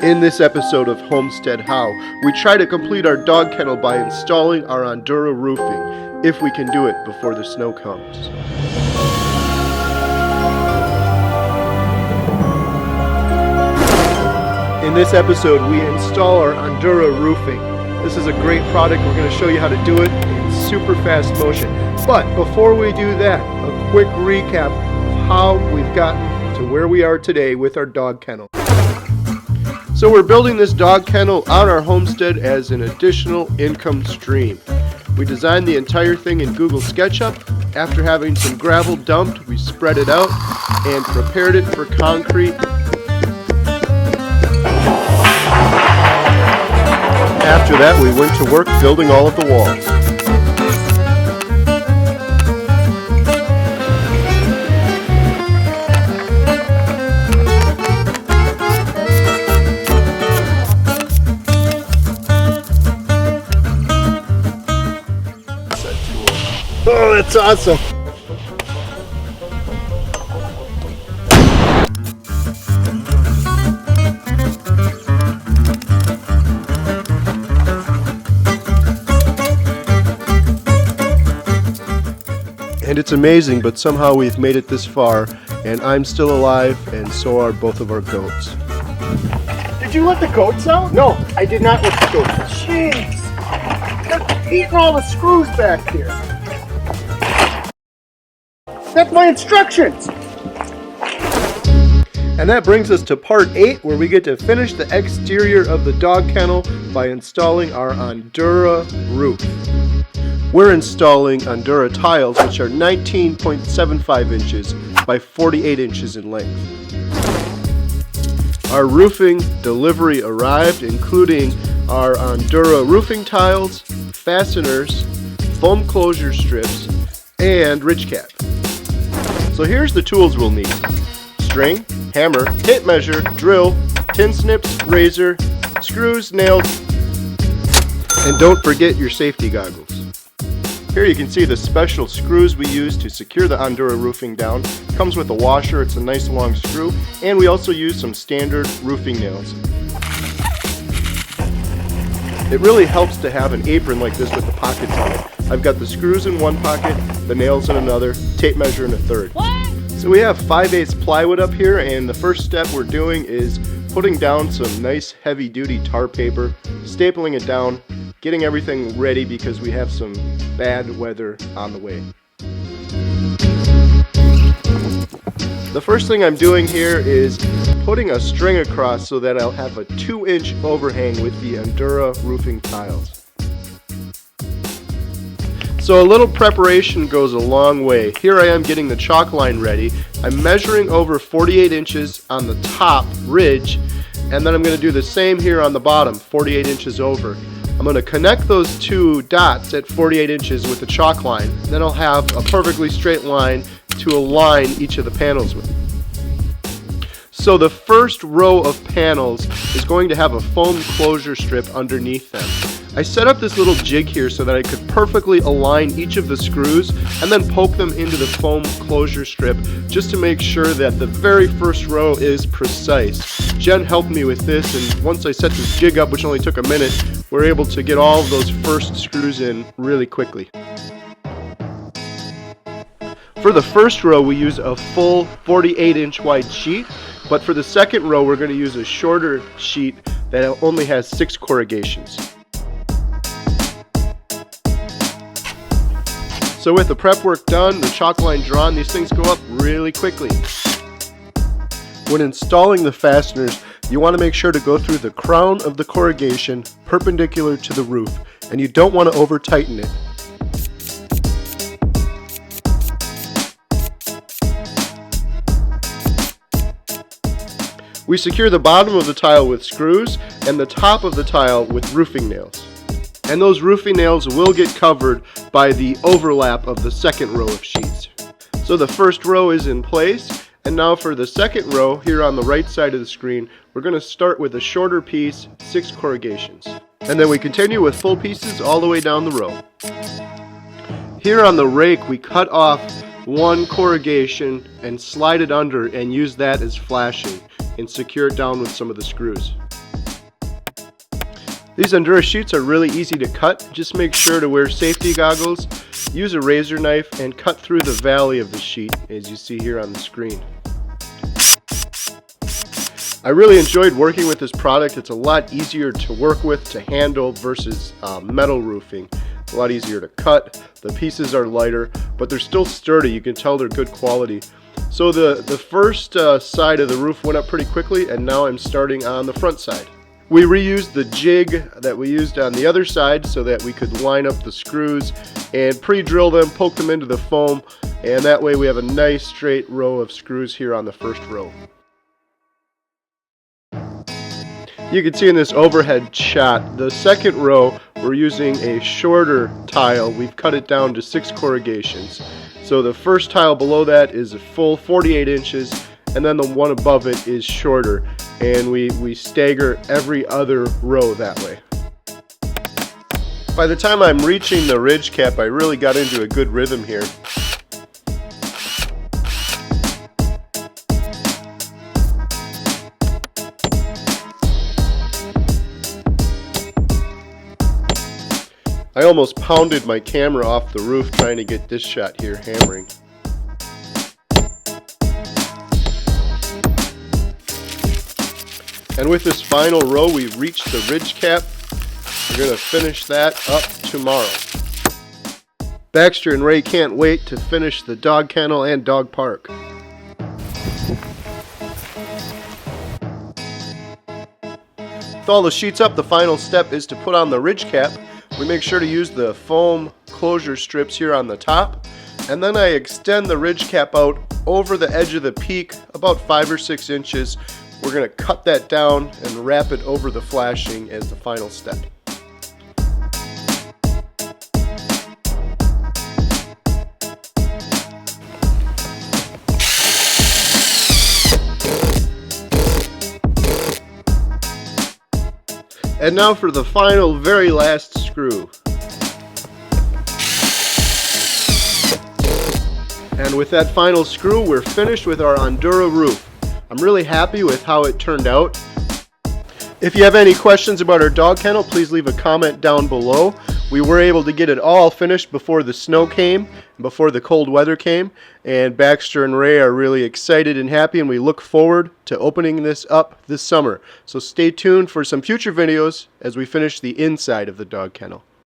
In this episode of Homestead How, we try to complete our dog kennel by installing our Ondura Roofing, if we can do it before the snow comes. In this episode, we install our Ondura Roofing. This is a great product. We're going to show you how to do it in super fast motion. But before we do that, a quick recap of how we've gotten to where we are today with our dog kennel. So we're building this dog kennel on our homestead as an additional income stream. We designed the entire thing in Google SketchUp. After having some gravel dumped, we spread it out and prepared it for concrete. After that, we went to work building all of the walls. Oh, that's awesome! And it's amazing, but somehow we've made it this far, and I'm still alive, and so are both of our goats. Did you let the goats out? No, I did not let the goats out. Jeez! They're eating all the screws back here. That's my instructions! And that brings us to part 8, where we get to finish the exterior of the dog kennel by installing our Ondura roof. We're installing Ondura tiles, which are 19.75 inches by 48 inches in length. Our roofing delivery arrived, including our Ondura roofing tiles, fasteners, foam closure strips, and ridge cap. So here's the tools we'll need: string, hammer, tape measure, drill, tin snips, razor, screws, nails, and don't forget your safety goggles. Here you can see the special screws we use to secure the Ondura roofing down. Comes with a washer, it's a nice long screw, and we also use some standard roofing nails. It really helps to have an apron like this with the pockets on it. I've got the screws in one pocket, the nails in another, tape measure in a third. So we have 5/8 plywood up here, and the first step we're doing is putting down some nice heavy duty tar paper, stapling it down, getting everything ready because we have some bad weather on the way. The first thing I'm doing here is putting a string across so that I'll have a 2-inch overhang with the Ondura roofing tiles. So a little preparation goes a long way. Here I am getting the chalk line ready. I'm measuring over 48 inches on the top ridge, and then I'm going to do the same here on the bottom, 48 inches over. I'm going to connect those two dots at 48 inches with the chalk line. Then I'll have a perfectly straight line to align each of the panels with. So the first row of panels is going to have a foam closure strip underneath them. I set up this little jig here so that I could perfectly align each of the screws and then poke them into the foam closure strip just to make sure that the very first row is precise. Jen helped me with this, and once I set this jig up, which only took a minute, we're able to get all of those first screws in really quickly. For the first row, we use a full 48-inch wide sheet, but for the second row, we're going to use a shorter sheet that only has 6 corrugations. So with the prep work done, the chalk line drawn, these things go up really quickly. When installing the fasteners, you want to make sure to go through the crown of the corrugation perpendicular to the roof, and you don't want to over tighten it. We secure the bottom of the tile with screws and the top of the tile with roofing nails. And those roofing nails will get covered by the overlap of the second row of sheets. So the first row is in place, and now for the second row, here on the right side of the screen, we're going to start with a shorter piece, 6 corrugations. And then we continue with full pieces all the way down the row. Here on the rake, we cut off one corrugation and slide it under and use that as flashing and secure it down with some of the screws. These Ondura sheets are really easy to cut. Just make sure to wear safety goggles, use a razor knife, and cut through the valley of the sheet as you see here on the screen. I really enjoyed working with this product. It's a lot easier to work with, to handle versus metal roofing. It's a lot easier to cut. The pieces are lighter, but they're still sturdy. You can tell they're good quality. So the first side of the roof went up pretty quickly, and now I'm starting on the front side. We reused the jig that we used on the other side so that we could line up the screws and pre-drill them, poke them into the foam, and that way we have a nice straight row of screws here on the first row. You can see in this overhead shot, the second row we're using a shorter tile. We've cut it down to 6 corrugations. So the first tile below that is a full 48 inches, and then the one above it is shorter. And we stagger every other row that way. By the time I'm reaching the ridge cap, I really got into a good rhythm here. I almost pounded my camera off the roof trying to get this shot here hammering. And with this final row, we've reached the ridge cap. We're going to finish that up tomorrow. Baxter and Ray can't wait to finish the dog kennel and dog park. With all the sheets up, the final step is to put on the ridge cap. We make sure to use the foam closure strips here on the top, and then I extend the ridge cap out over the edge of the peak about 5 or 6 inches. We're going to cut that down and wrap it over the flashing as the final step. And now for the final, very last screw. And with that final screw, we're finished with our Ondura roof. I'm really happy with how it turned out. If you have any questions about our dog kennel, please leave a comment down below. We were able to get it all finished before the snow came, before the cold weather came, and Baxter and Ray are really excited and happy, and we look forward to opening this up this summer. So stay tuned for some future videos as we finish the inside of the dog kennel.